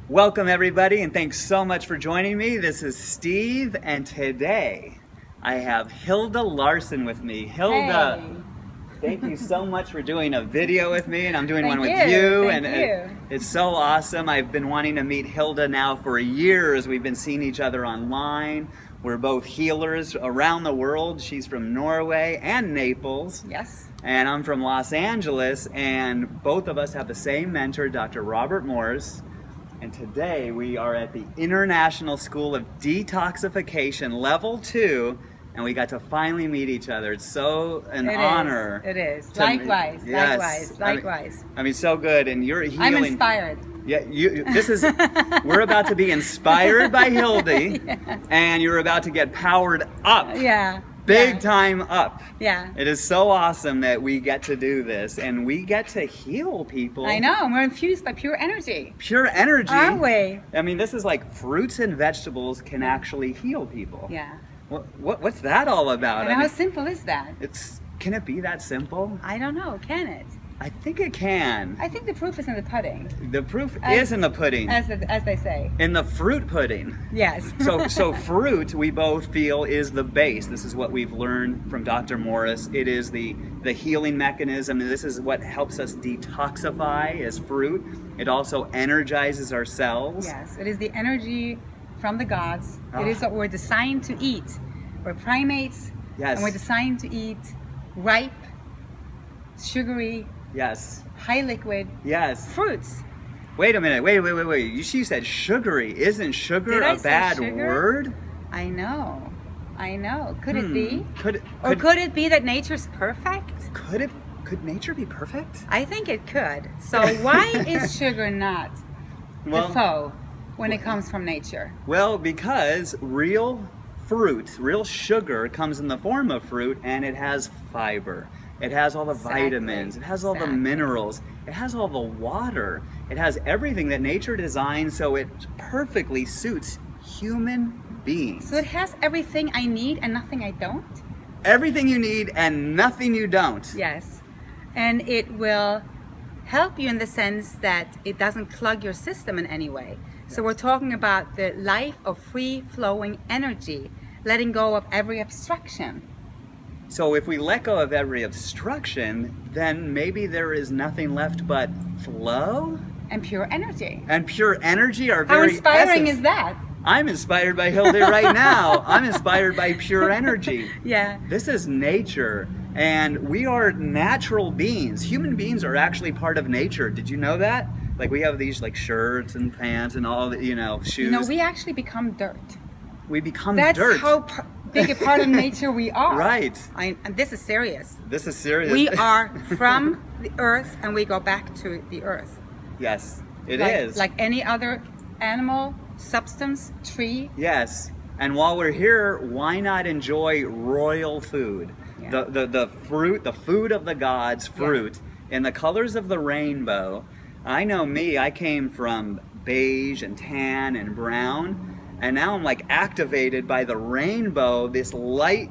Welcome everybody, and thanks so much for joining me. This is Steve, and today I have Hilde Larsen with me. Hilde, Hey. Thank you so much for doing a video with me, and I'm doing Thank one you. with you. Thank and you. It's so awesome. I've been wanting to meet Hilde now for years. We've been seeing each other online. We're both healers around the world. She's from Norway and Naples. Yes. And I'm from Los Angeles, and both of us have the same mentor, Dr. Robert Morse. And today we are at the International School of Detoxification, Level 2, and we got to finally meet each other. It's so an honor. It is. to- Likewise. Yes. Likewise. I mean, so good, and you're healing. I'm inspired. Yeah, we're about to be inspired by Hilde, Yeah. and you're about to get powered up. Yeah. Big time up. Yeah. It is so awesome that we get to do this, and we get to heal people. I know. We're infused by pure energy. Pure energy. Aren't we? I mean, this is like fruits and vegetables can actually heal people. Yeah. What's that all about? And I how mean, simple is that? can it be that simple? I don't know. Can it? I think it can. I think the proof is in the pudding, The proof As- is in the pudding. as they say. In the fruit pudding. Yes. So fruit, we both feel, is the base. This is what we've learned from Dr. Morris. It is the healing mechanism, and this is what helps us detoxify as fruit. It also energizes our cells. Yes. It is the energy from the gods. It is Ah. what we're designed to eat. We're primates. Yes. And we're designed to eat ripe, sugary, Yes. high liquid Yes. fruits. Wait a minute. Wait. She said sugary. Isn't sugar Did I a say bad sugar? word? I know. Could it be? Could it be that nature's perfect? could nature be perfect? I think it could. So why is sugar not the foe when it comes from nature? Well, because real fruit, real sugar comes in the form of fruit, and it has fiber. It has all the Exactly. vitamins. It has all the Exactly. minerals. It has all the water. It has everything that nature designed, so it perfectly suits human beings. So it has everything I need and nothing I don't? Everything you need and nothing you don't. Yes. And it will help you in the sense that it doesn't clog your system in any way. So we're talking about the life of free-flowing energy, letting go of every abstraction. So if we let go of every obstruction, then maybe there is nothing left but flow And pure energy. and pure energy. Our How very inspiring essence. is that? I'm inspired by Hilde right now. I'm inspired by pure energy. Yeah. This is nature, and we are natural beings. Human beings are actually part of nature. Did you know that? Like, we have these like shirts and pants and all the, shoes. You know, we actually become dirt. We become That's dirt. how big a part of nature we are. Right. And this is serious. This is serious. We are from the earth and we go back to the earth. Yes, it like, is. Like any other animal, substance, tree. Yes. And while we're here, why not enjoy royal food? Yeah. The fruit, the food of the gods, fruit, in the colors of the rainbow. I know me, I came from beige and tan and brown, and now I'm like activated by the rainbow, this light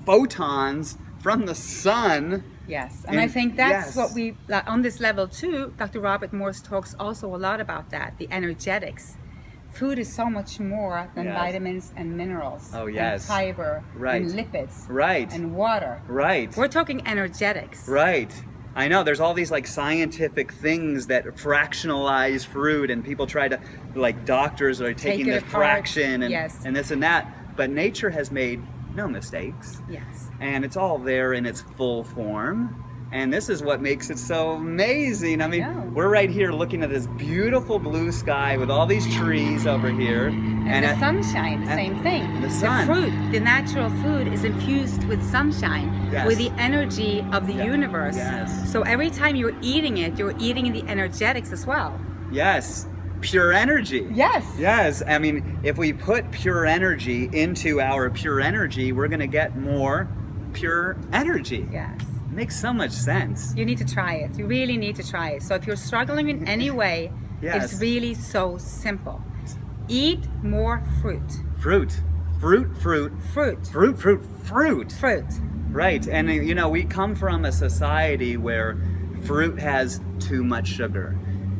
photons from the sun. Yes, and I think yes. that's what we, like, on this level too, Dr. Robert Morse talks also a lot about that, the energetics. Food is so much more than Yes. vitamins and minerals. Oh, yes. And fiber. Right. And lipids. Right. And water. Right. We're talking energetics. Right. I know there's all these like scientific things that fractionalize fruit, and people try to, like, doctors are taking it the apart. fraction and, Yes. and this and that. But nature has made no mistakes. Yes. And it's all there in its full form. And this is what makes it so amazing. I mean, know. we're right here looking at this beautiful blue sky with all these trees over here. And the sunshine, the same thing. the sun. The fruit, the natural food is infused with sunshine, Yes. with the energy of the Yeah. universe. Yes. So every time you're eating it, you're eating in the energetics as well. Yes, pure energy. Yes. Yes, I mean, if we put pure energy into our pure energy, we're going to get more pure energy. Yes. It makes so much sense. You need to try it. You really need to try it. So if you're struggling in any way, Yes. it's really so simple. Eat more fruit. Fruit. Fruit, fruit, Fruit. fruit, fruit, fruit. Fruit. Right, and we come from a society where fruit has too much sugar,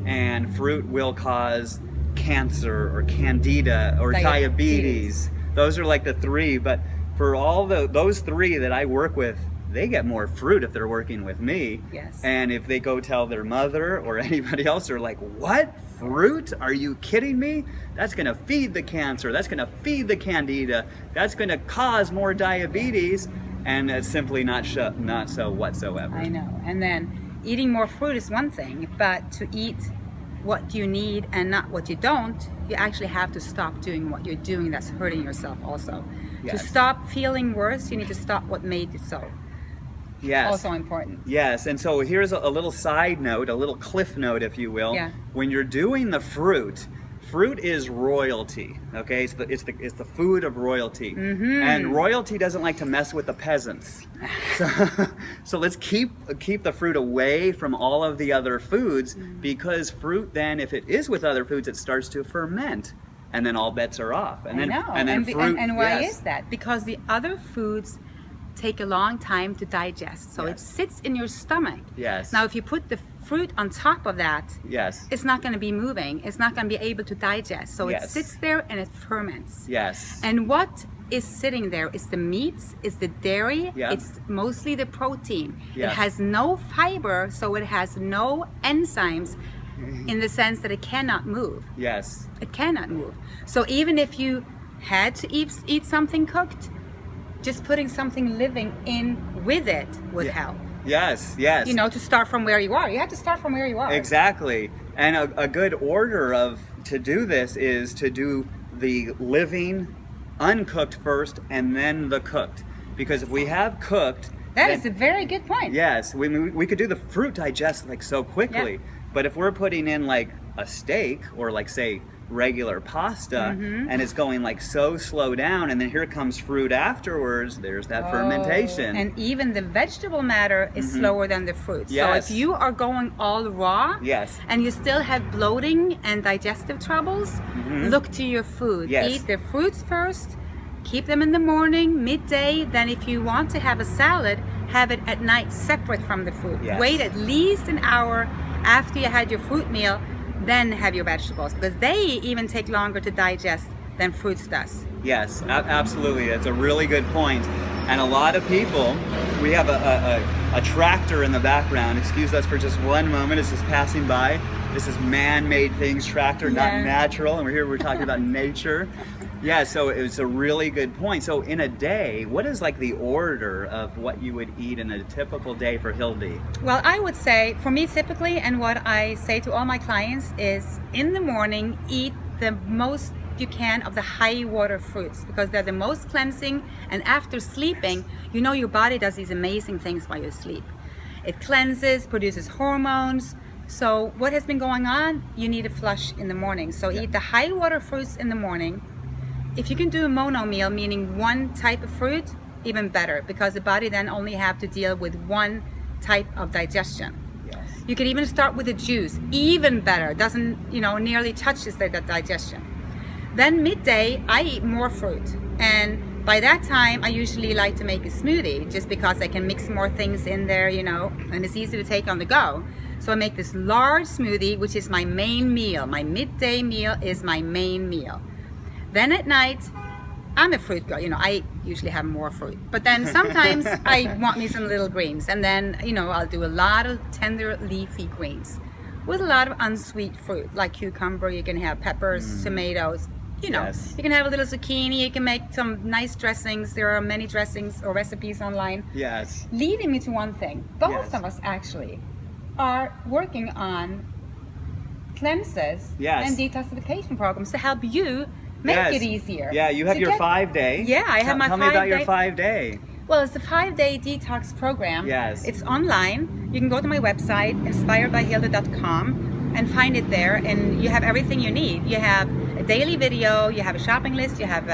and fruit will cause cancer or candida or diabetes. Those are like the three, but for all those three that I work with, they get more fruit if they're working with me. Yes. And if they go tell their mother or anybody else, they're like, what? Fruit? Are you kidding me? That's going to feed the cancer. That's going to feed the candida. That's going to cause more diabetes. And it's simply not so whatsoever. I know. And then eating more fruit is one thing, but to eat what you need and not what you don't, you actually have to stop doing what you're doing that's hurting yourself also. Yes. To stop feeling worse, you need to stop what made you so. Yes. Also important. Yes, and so here's a little side note, a little cliff note, if you will. Yeah. When you're doing the fruit is royalty. Okay, it's the food of royalty, and royalty doesn't like to mess with the peasants. So let's keep the fruit away from all of the other foods, because fruit then, if it is with other foods, it starts to ferment, and then all bets are off. And why is that? Because the other foods take a long time to digest, so it sits in your stomach. Yes. Now if you put the fruit on top of that, yes, it's not going to be moving, it's not going to be able to digest, so it sits there and it ferments. Yes. And what is sitting there is the meats, is the dairy, Yeah. it's mostly the protein. Yeah. It has no fiber, so it has no enzymes in the sense that it cannot move. Yes. It cannot move. So even if you had to eat something cooked, just putting something living in with it would help. Yes, yes. You know, to start from where you are. You have to start from where you are. Exactly. And a good order to do this is to do the living, uncooked first, and then the cooked. Because if we have cooked... That is a very good point. Yes, we could do the fruit digest like so quickly. Yeah. But if we're putting in like a steak or like say regular pasta, and it's going like so slow down, and then here comes fruit afterwards, there's that fermentation. And even the vegetable matter is slower than the fruit. Yes. So if you are going all raw, yes, and you still have bloating and digestive troubles, look to your food. Yes. Eat the fruits first, keep them in the morning, midday, then if you want to have a salad, have it at night separate from the food. Yes. Wait at least an hour after you had your fruit meal, then have your vegetables, because they even take longer to digest than fruits does. Yes, absolutely. That's a really good point. And a lot of people, we have a tractor in the background. Excuse us for just one moment. It's just passing by. This is man-made things tractor, not natural. And we're talking about nature. Yeah, so it's a really good point. So in a day, what is like the order of what you would eat in a typical day for Hilde? Well, I would say, for me typically, and what I say to all my clients is, in the morning, eat the most you can of the high water fruits, because they're the most cleansing, and after sleeping, you know your body does these amazing things while you sleep. It cleanses, produces hormones. So what has been going on, you need a flush in the morning. So eat the high water fruits in the morning. If you can do a mono meal, meaning one type of fruit, even better, because the body then only have to deal with one type of digestion. Yes. You can even start with a juice, even better. Doesn't, nearly touches the digestion. Then midday, I eat more fruit, and by that time, I usually like to make a smoothie, just because I can mix more things in there, and it's easy to take on the go. So I make this large smoothie, which is my main meal. My midday meal is my main meal. Then at night, I'm a fruit girl. I usually have more fruit. But then sometimes I want me some little greens. And then, I'll do a lot of tender leafy greens with a lot of unsweet fruit, like cucumber. You can have peppers, tomatoes. Yes. You can have a little zucchini. You can make some nice dressings. There are many dressings or recipes online. Yes. Leading me to one thing. Both of us actually are working on cleanses and detoxification programs to help you make it easier. Yeah, you have your 5-day. Yeah, I have my 5-day. Tell me about your 5-day. Well, it's the 5-day detox program. Yes. It's online. You can go to my website, inspiredbyhilde.com, and find it there. And you have everything you need. You have a daily video, you have a shopping list, you have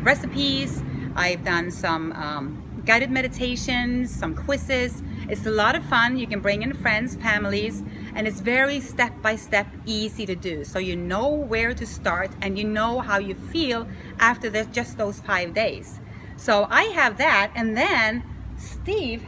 recipes. I've done some guided meditations, some quizzes. It's a lot of fun. You can bring in friends, families, and it's very step-by-step easy to do. So you know where to start, and you know how you feel after just those 5 days. So I have that, and then Steve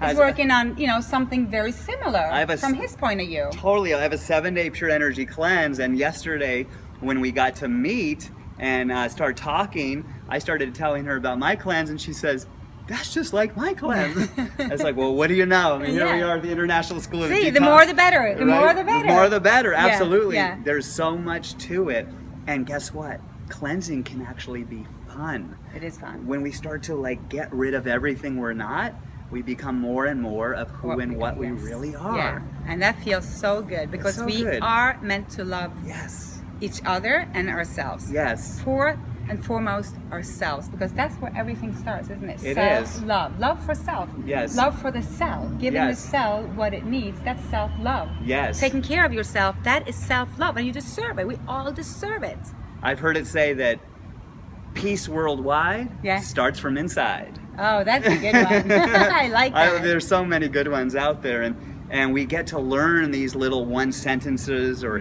is working on something very similar from his point of view. Totally. I have a 7-day pure energy cleanse, and yesterday when we got to meet and start talking, I started telling her about my cleanse, and she says, "That's just like my cleanse." I was like, well, what do you know? I mean, here we are at the International School of See, Detox. the more the better. The more the better. The more the better, absolutely. Yeah. There's so much to it. And guess what? Cleansing can actually be fun. It is fun. When we start to like get rid of everything we're not, we become more and more of who and what we really are. Yeah, and that feels so good because so we good. are meant to love Yes. each other and ourselves. Yes. For and foremost ourselves, because that's where everything starts, isn't it? It Self-love. is. Love for self. Yes. Love for the cell. Giving Yes. the cell what it needs. That's self-love. Yes. Taking care of yourself, that is self-love, and you deserve it. We all deserve it. I've heard it say that peace worldwide starts from inside. Oh, that's a good one. I like that. There's so many good ones out there, and we get to learn these little one sentences or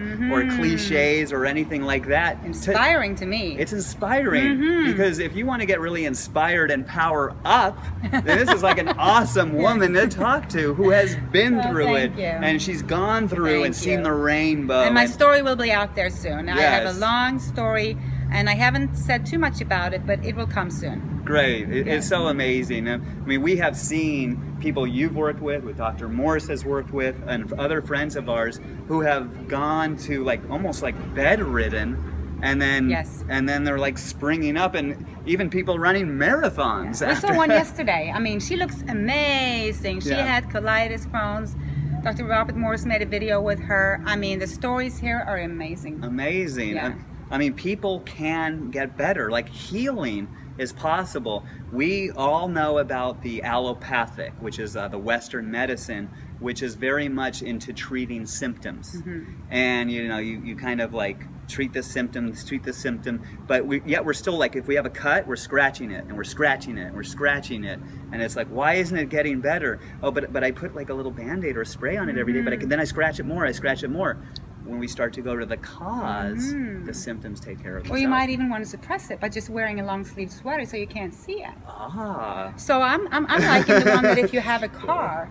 cliches or anything like that. Inspiring to me. It's inspiring because if you want to get really inspired and power up, then this is like an awesome woman to talk to who has been through it, you. and she's gone through and seen you. the rainbow. And my story will be out there soon. I have a Yes. long story, and I haven't said too much about it, but it will come soon. Great. It's so amazing. I mean, we have seen people you've worked with Dr. Morris has worked with, and other friends of ours who have gone to like almost like bedridden, and then and then they're like springing up, and even people running marathons. We saw one yesterday. I mean, she looks amazing. She Yeah. had colitis, Crohn's. Dr. Robert Morris made a video with her. I mean, the stories here are amazing. Amazing. Yeah. I mean, people can get better. Like healing is possible. We all know about the allopathic, which is the Western medicine, which is very much into treating symptoms. And you know, you kind of like treat the symptom, but yet we're still like, if we have a cut, we're scratching it, and we're scratching it, and we're scratching it, and it's like, why isn't it getting better? Oh, but I put like a little Band-Aid or a spray on it every day, but then I scratch it more. When we start to go to the cause, the symptoms take care of themselves. Or you might even want to suppress it by just wearing a long sleeve sweater so you can't see it. Ah. So I'm liking the one that if you have a car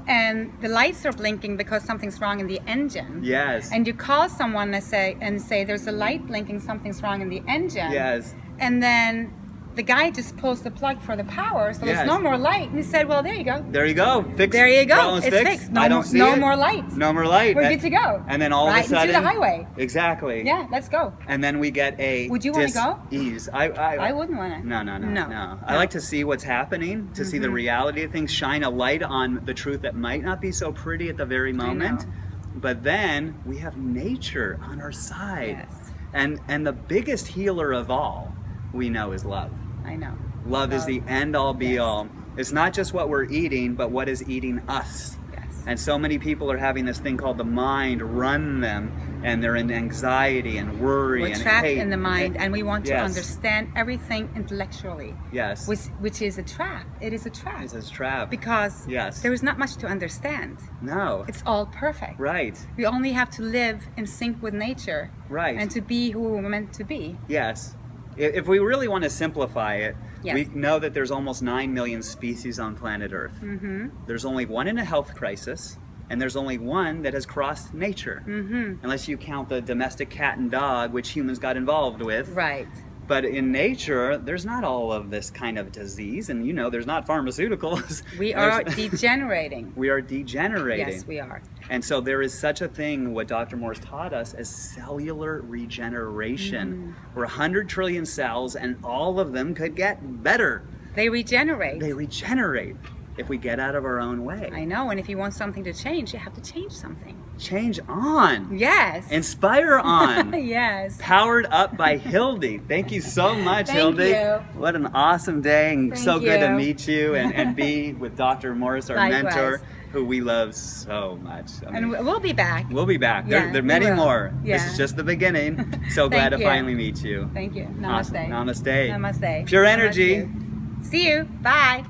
and the lights are blinking because something's wrong in the engine. Yes. And you call someone and say there's a light blinking, something's wrong in the engine. Yes. And then the guy just pulls the plug for the power, so there's no more light. And he said, well, there you go. There you go. Fixed. There you go. Problem's It's fixed. fixed. No more light. No more light. We're good to go. And then all right of a sudden, into the highway. Exactly. Yeah, let's go. And then we get a Would you want to go? dis-ease. I wouldn't want to. No. I like to see what's happening, to see the reality of things, shine a light on the truth that might not be so pretty at the very moment. But then we have nature on our side. Yes. And the biggest healer of all we know is love. I know. Love is the end-all be-all. It's not just what we're eating, but what is eating us. Yes. And so many people are having this thing called the mind run them, and they're in anxiety and worry We're and trapped hate. in the mind, and we want to Yes. understand everything intellectually. Yes. Which is a trap. It is a trap. It's a trap. Because there is not much to understand. No. It's all perfect. Right. We only have to live in sync with nature. Right. And to be who we're meant to be. Yes. If we really want to simplify it, Yes. we know that there's almost 9 million species on planet Earth. There's only one in a health crisis, and there's only one that has crossed nature. Unless you count the domestic cat and dog, which humans got involved with. Right. But in nature, there's not all of this kind of disease, and you know, there's not pharmaceuticals. We are degenerating. We are degenerating. Yes, we are. And so there is such a thing, what Dr. Morris taught us, as cellular regeneration. We're 100 trillion cells, and all of them could get better. They regenerate. They regenerate if we get out of our own way. I know, and if you want something to change, you have to change something. Change on. Yes. Inspire on. Yes. Powered up by Hilde. Thank you so much, Hilde. Thank you. What an awesome day, and Thank so good to you. meet you and be with Dr. Morris, our Likewise. mentor, who we love so much. I mean, And we'll be back. we'll be back. Yeah, There are many we will. more. This Yeah. is just the beginning. So glad to you. finally meet you. Thank you. Awesome. Namaste. Namaste. Namaste. Pure energy. Namaste. See you. Bye.